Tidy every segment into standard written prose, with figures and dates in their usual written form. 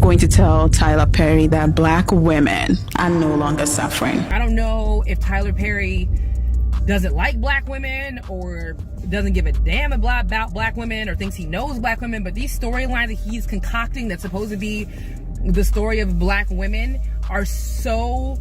going to tell Tyler Perry that Black women are no longer suffering. I don't know if Tyler Perry doesn't like Black women or doesn't give a damn about Black women or thinks he knows Black women, but these storylines that he's concocting that's supposed to be the story of Black women are so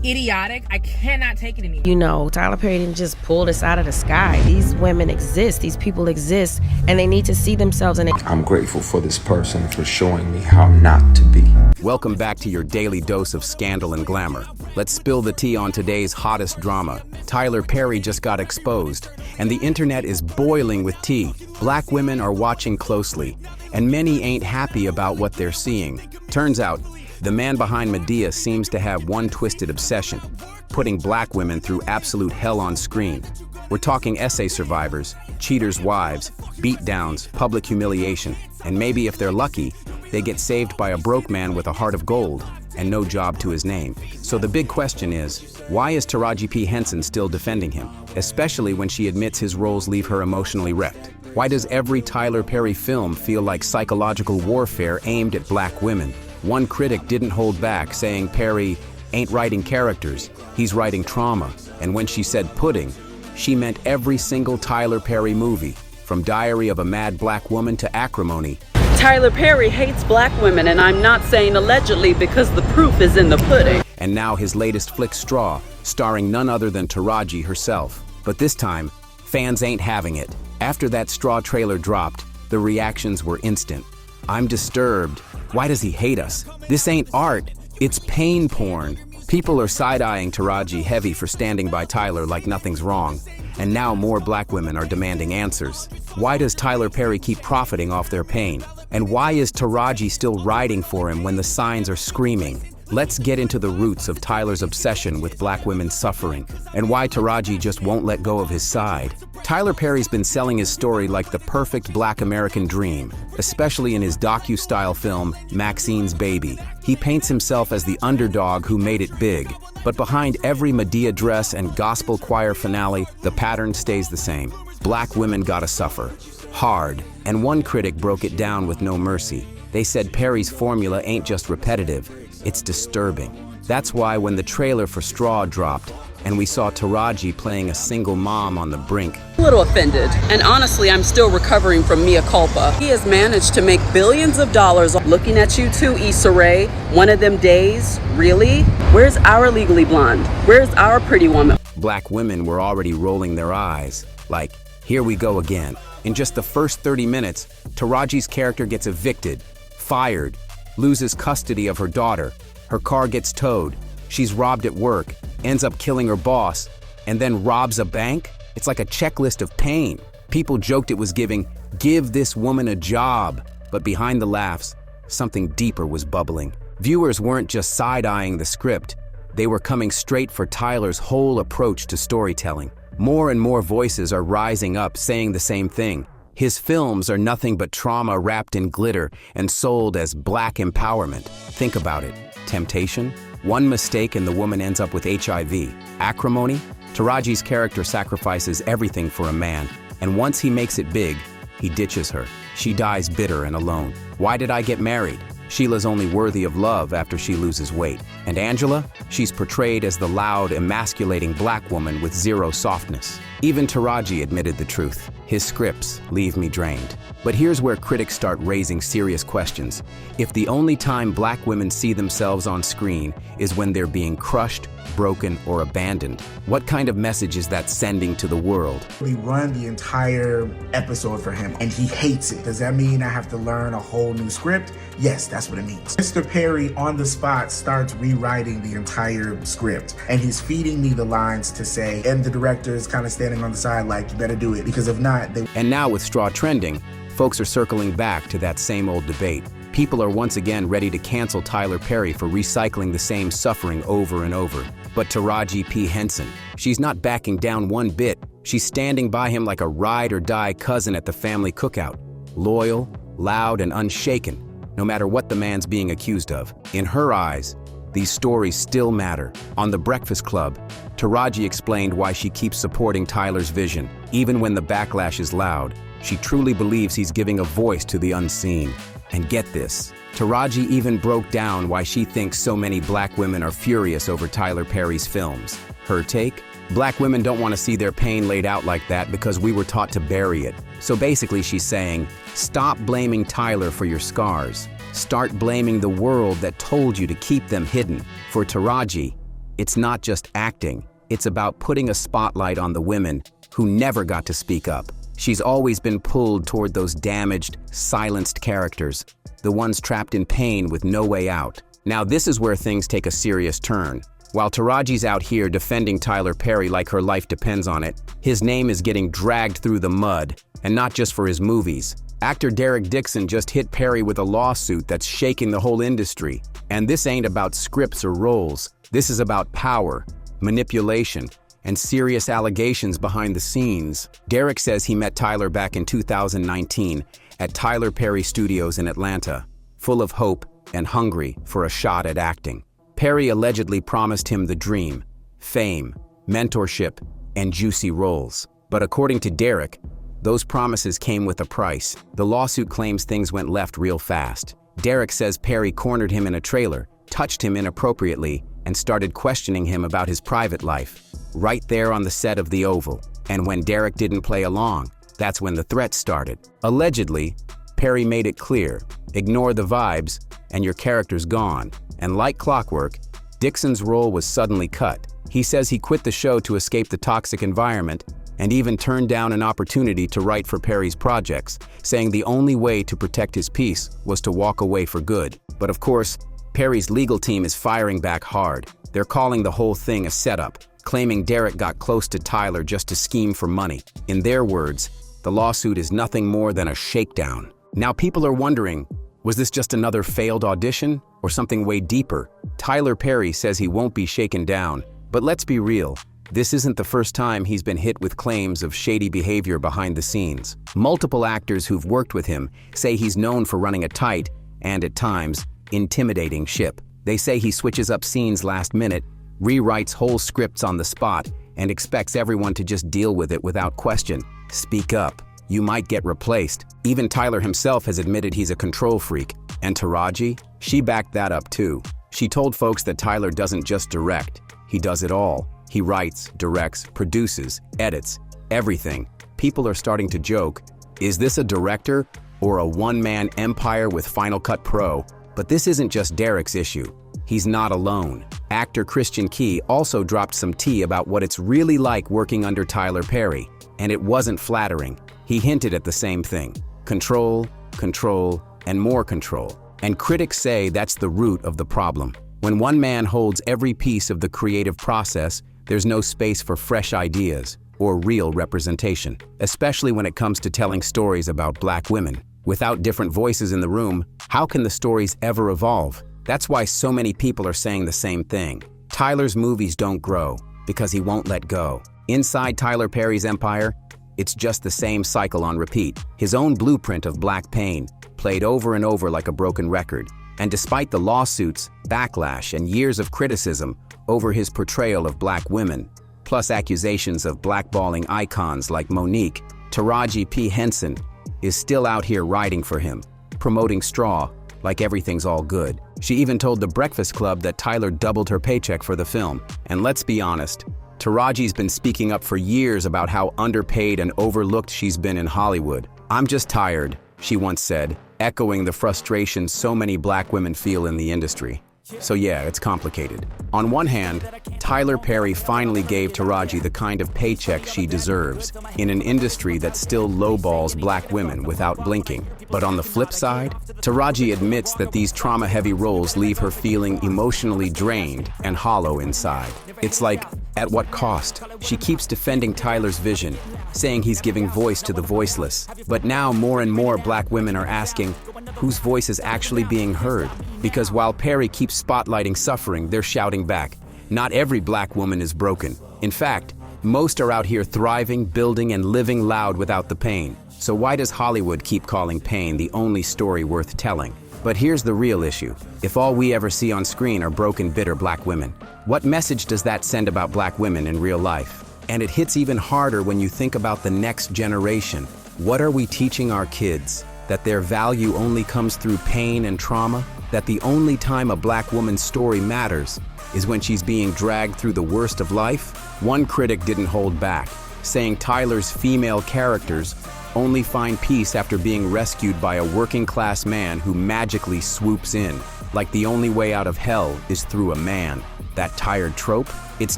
idiotic. I cannot take it anymore. You know, Tyler Perry didn't just pull this out of the sky. These women exist, these people exist, and they need to see themselves in it. I'm grateful for this person for showing me how not to be. Welcome back to your daily dose of scandal and glamour. Let's spill the tea on today's hottest drama. Tyler Perry just got exposed, and the internet is boiling with tea. Black women are watching closely, and many ain't happy about what they're seeing. Turns out, the man behind Madea seems to have one twisted obsession, putting Black women through absolute hell on screen. We're talking essay survivors, cheaters' wives, beatdowns, public humiliation, and maybe if they're lucky, they get saved by a broke man with a heart of gold and no job to his name. So the big question is, why is Taraji P. Henson still defending him, especially when she admits his roles leave her emotionally wrecked? Why does every Tyler Perry film feel like psychological warfare aimed at Black women? One critic didn't hold back, saying Perry ain't writing characters, he's writing trauma. And when she said pudding, she meant every single Tyler Perry movie, from Diary of a Mad Black Woman to Acrimony. Tyler Perry hates Black women, and I'm not saying allegedly because the proof is in the pudding. And now his latest flick, Straw, starring none other than Taraji herself. But this time, fans ain't having it. After that Straw trailer dropped, the reactions were instant. I'm disturbed. Why does he hate us? This ain't art, it's pain porn. People are side-eyeing Taraji heavy for standing by Tyler like nothing's wrong. And now more Black women are demanding answers. Why does Tyler Perry keep profiting off their pain? And why is Taraji still riding for him when the signs are screaming? Let's get into the roots of Tyler's obsession with Black women's suffering, and why Taraji just won't let go of his side. Tyler Perry's been selling his story like the perfect Black American dream, especially in his docu-style film, Maxine's Baby. He paints himself as the underdog who made it big, but behind every Madea dress and gospel choir finale, the pattern stays the same. Black women gotta suffer. Hard. And one critic broke it down with no mercy. They said Perry's formula ain't just repetitive, it's disturbing. That's why when the trailer for Straw dropped, and we saw Taraji playing a single mom on the brink. A little offended, and honestly, I'm still recovering from mea culpa. He has managed to make billions of dollars. Looking at you too, Issa Rae. One of them days, really? Where's our Legally Blonde? Where's our Pretty Woman? Black women were already rolling their eyes, like, here we go again. In just the first 30 minutes, Taraji's character gets evicted, fired, loses custody of her daughter, her car gets towed, she's robbed at work, ends up killing her boss, and then robs a bank? It's like a checklist of pain. People joked it was giving, give this woman a job. But behind the laughs, something deeper was bubbling. Viewers weren't just side-eyeing the script, they were coming straight for Tyler's whole approach to storytelling. More and more voices are rising up saying the same thing. His films are nothing but trauma wrapped in glitter and sold as Black empowerment. Think about it. Temptation? One mistake and the woman ends up with HIV. Acrimony? Taraji's character sacrifices everything for a man, and once he makes it big, he ditches her. She dies bitter and alone. Why did I get married? Sheila's only worthy of love after she loses weight. And Angela? She's portrayed as the loud, emasculating Black woman with zero softness. Even Taraji admitted the truth. His scripts leave me drained. But here's where critics start raising serious questions. If the only time Black women see themselves on screen is when they're being crushed, broken, or abandoned, what kind of message is that sending to the world? We run the entire episode for him, and he hates it. Does that mean I have to learn a whole new script? Yes, that's what it means. Mr. Perry, on the spot, starts rewriting the entire script, and he's feeding me the lines to say, and the director is kind of standing on the side like, you better do it, because if not, they... And now with Straw trending, folks are circling back to that same old debate. People are once again ready to cancel Tyler Perry for recycling the same suffering over and over. But Taraji P. Henson, she's not backing down one bit. She's standing by him like a ride-or-die cousin at the family cookout. Loyal, loud, and unshaken, no matter what the man's being accused of. In her eyes, these stories still matter. On The Breakfast Club, Taraji explained why she keeps supporting Tyler's vision. Even when the backlash is loud, she truly believes he's giving a voice to the unseen. And get this, Taraji even broke down why she thinks so many black women are furious over Tyler Perry's films. Her take? Black women don't want to see their pain laid out like that because we were taught to bury it. So basically she's saying, stop blaming Tyler for your scars. Start blaming the world that told you to keep them hidden. For Taraji, it's not just acting. It's about putting a spotlight on the women who never got to speak up. She's always been pulled toward those damaged, silenced characters, the ones trapped in pain with no way out. Now this is where things take a serious turn. While Taraji's out here defending Tyler Perry like her life depends on it, his name is getting dragged through the mud, and not just for his movies. Actor Derek Dixon just hit Perry with a lawsuit that's shaking the whole industry. And this ain't about scripts or roles. This is about power, manipulation, and serious allegations behind the scenes. Derek says he met Tyler back in 2019 at Tyler Perry Studios in Atlanta, full of hope and hungry for a shot at acting. Perry allegedly promised him the dream, fame, mentorship, and juicy roles. But according to Derek, those promises came with a price. The lawsuit claims things went left real fast. Derek says Perry cornered him in a trailer, touched him inappropriately, and started questioning him about his private life, right there on the set of The Oval. And when Derek didn't play along, that's when the threats started. Allegedly, Perry made it clear, ignore the vibes, and your character's gone. And like clockwork, Dixon's role was suddenly cut. He says he quit the show to escape the toxic environment and even turned down an opportunity to write for Perry's projects, saying the only way to protect his peace was to walk away for good. But of course, Perry's legal team is firing back hard. They're calling the whole thing a setup, claiming Derek got close to Tyler just to scheme for money. In their words, the lawsuit is nothing more than a shakedown. Now people are wondering, was this just another failed audition or something way deeper? Tyler Perry says he won't be shaken down, but let's be real. This isn't the first time he's been hit with claims of shady behavior behind the scenes. Multiple actors who've worked with him say he's known for running a tight and, at times, intimidating ship. They say he switches up scenes last minute, rewrites whole scripts on the spot, and expects everyone to just deal with it without question. Speak up. You might get replaced. Even Tyler himself has admitted he's a control freak. And Taraji? She backed that up too. She told folks that Tyler doesn't just direct, he does it all. He writes, directs, produces, edits, everything. People are starting to joke, is this a director or a one-man empire with Final Cut Pro? But this isn't just Derek's issue. He's not alone. Actor Christian Key also dropped some tea about what it's really like working under Tyler Perry. And it wasn't flattering. He hinted at the same thing. Control, control, and more control. And critics say that's the root of the problem. When one man holds every piece of the creative process, there's no space for fresh ideas or real representation, especially when it comes to telling stories about black women. Without different voices in the room, how can the stories ever evolve? That's why so many people are saying the same thing. Tyler's movies don't grow because he won't let go. Inside Tyler Perry's empire, it's just the same cycle on repeat. His own blueprint of black pain, played over and over like a broken record. And despite the lawsuits, backlash, and years of criticism over his portrayal of black women, plus accusations of blackballing icons like Monique, Taraji P. Henson is still out here riding for him, promoting Straw like everything's all good. She even told The Breakfast Club that Tyler doubled her paycheck for the film. And let's be honest, Taraji's been speaking up for years about how underpaid and overlooked she's been in Hollywood. "I'm just tired," she once said, echoing the frustration so many black women feel in the industry. So yeah, it's complicated. On one hand, Tyler Perry finally gave Taraji the kind of paycheck she deserves in an industry that still lowballs black women without blinking. But on the flip side, Taraji admits that these trauma-heavy roles leave her feeling emotionally drained and hollow inside. It's like, at what cost? She keeps defending Tyler's vision, saying he's giving voice to the voiceless. But now more and more black women are asking, whose voice is actually being heard? Because while Perry keeps spotlighting suffering, they're shouting back, not every black woman is broken. In fact, most are out here thriving, building, and living loud without the pain. So why does Hollywood keep calling pain the only story worth telling? But here's the real issue. If all we ever see on screen are broken, bitter black women, what message does that send about black women in real life? And it hits even harder when you think about the next generation. What are we teaching our kids? that their value only comes through pain and trauma, that the only time a black woman's story matters is when she's being dragged through the worst of life? One critic didn't hold back, saying Tyler's female characters only find peace after being rescued by a working-class man who magically swoops in, like the only way out of hell is through a man. That tired trope? It's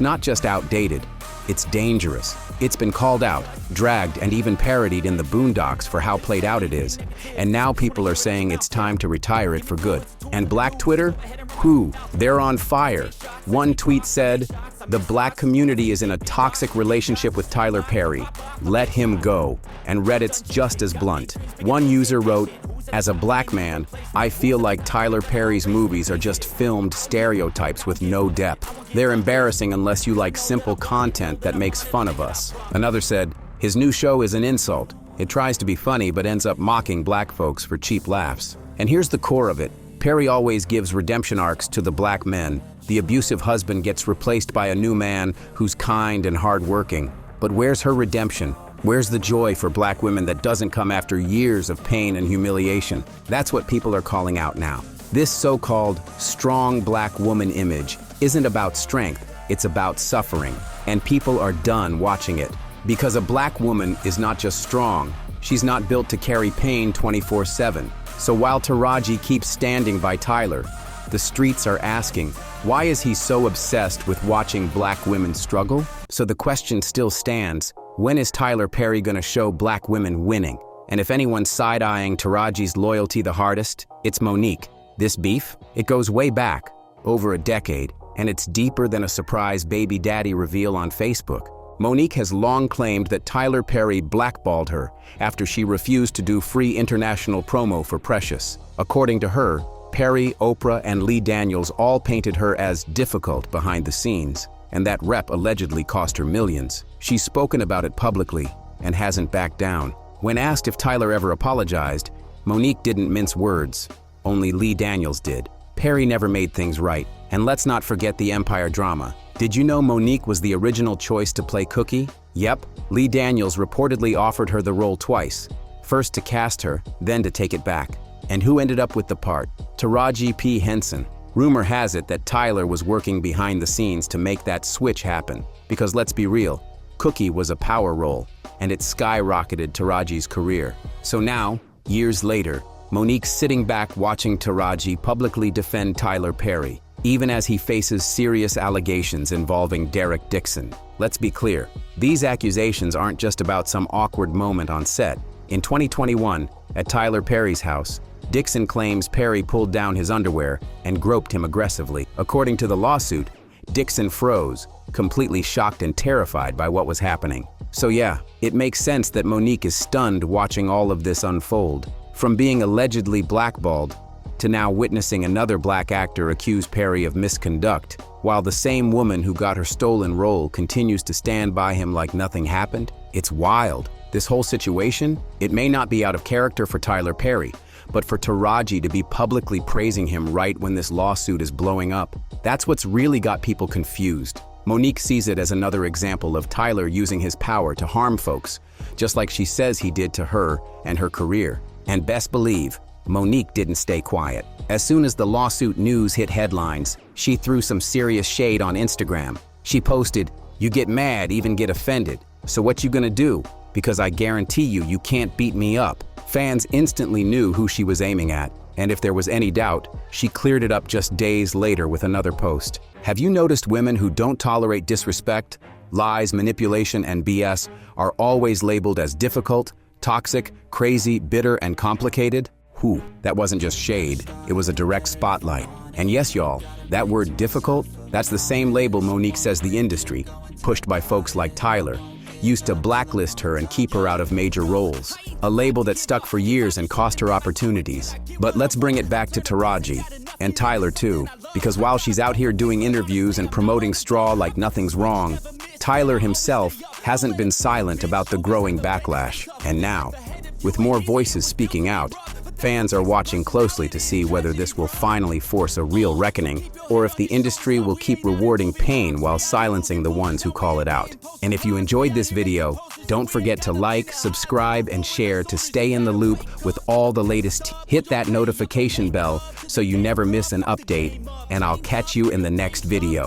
not just outdated, it's dangerous. It's been called out, dragged, and even parodied in the Boondocks for how played out it is. And now people are saying it's time to retire it for good. And Black Twitter? Whew, they're on fire. One tweet said, "The black community is in a toxic relationship with Tyler Perry. Let him go." And Reddit's just as blunt. One user wrote, "As a black man, I feel like Tyler Perry's movies are just filmed stereotypes with no depth. They're embarrassing unless you like simple content that makes fun of us." Another said, "His new show is an insult. It tries to be funny but ends up mocking black folks for cheap laughs." And here's the core of it. Perry always gives redemption arcs to the black men. The abusive husband gets replaced by a new man who's kind and hardworking. But where's her redemption? Where's the joy for black women that doesn't come after years of pain and humiliation? That's what people are calling out now. This so-called strong black woman image isn't about strength, it's about suffering. And people are done watching it. Because a black woman is not just strong, she's not built to carry pain 24/7. So while Taraji keeps standing by Tyler, the streets are asking, why is he so obsessed with watching black women struggle? So the question still stands, when is Tyler Perry gonna show black women winning? And if anyone's side-eyeing Taraji's loyalty the hardest, it's Monique. This beef, it goes way back, over a decade, and it's deeper than a surprise baby daddy reveal on Facebook. Monique has long claimed that Tyler Perry blackballed her after she refused to do free international promo for Precious. According to her, Perry, Oprah, and Lee Daniels all painted her as difficult behind the scenes, and that rep allegedly cost her millions. She's spoken about it publicly and hasn't backed down. When asked if Tyler ever apologized, Monique didn't mince words. Only Lee Daniels did. Perry never made things right. And let's not forget the Empire drama. Did you know Monique was the original choice to play Cookie? Yep, Lee Daniels reportedly offered her the role twice. First to cast her, then to take it back. And who ended up with the part? Taraji P. Henson. Rumor has it that Tyler was working behind the scenes to make that switch happen. Because let's be real, Cookie was a power role, and it skyrocketed Taraji's career. So now, years later, Monique's sitting back watching Taraji publicly defend Tyler Perry, even as he faces serious allegations involving Derek Dixon. Let's be clear, these accusations aren't just about some awkward moment on set. In 2021, at Tyler Perry's house, Dixon claims Perry pulled down his underwear and groped him aggressively. According to the lawsuit, Dixon froze, completely shocked and terrified by what was happening. So yeah, it makes sense that Monique is stunned watching all of this unfold. From being allegedly blackballed, to now witnessing another black actor accuse Perry of misconduct, while the same woman who got her stolen role continues to stand by him like nothing happened. It's wild. This whole situation, it may not be out of character for Tyler Perry, but for Taraji to be publicly praising him right when this lawsuit is blowing up, that's what's really got people confused. Monique sees it as another example of Tyler using his power to harm folks, just like she says he did to her and her career. And best believe, Monique didn't stay quiet. As soon as the lawsuit news hit headlines, she threw some serious shade on Instagram. She posted, "You get mad, even get offended. So what you gonna do? Because I guarantee you can't beat me up." Fans instantly knew who she was aiming at, and if there was any doubt, she cleared it up just days later with another post. Have you noticed women who don't tolerate disrespect, lies, manipulation, and BS are always labeled as difficult, toxic, crazy, bitter, and complicated? Whew, that wasn't just shade, it was a direct spotlight. And yes, y'all, that word difficult, that's the same label Monique says the industry, pushed by folks like Tyler, used to blacklist her and keep her out of major roles. A label that stuck for years and cost her opportunities. But let's bring it back to Taraji, and Tyler too, because while she's out here doing interviews and promoting Straw like nothing's wrong, Tyler himself hasn't been silent about the growing backlash. And now, with more voices speaking out, Fans are watching closely to see whether this will finally force a real reckoning, or if the industry will keep rewarding pain while silencing the ones who call it out. And if you enjoyed this video, don't forget to like, subscribe, and share to stay in the loop with all the latest. Hit that notification bell so you never miss an update, and I'll catch you in the next video.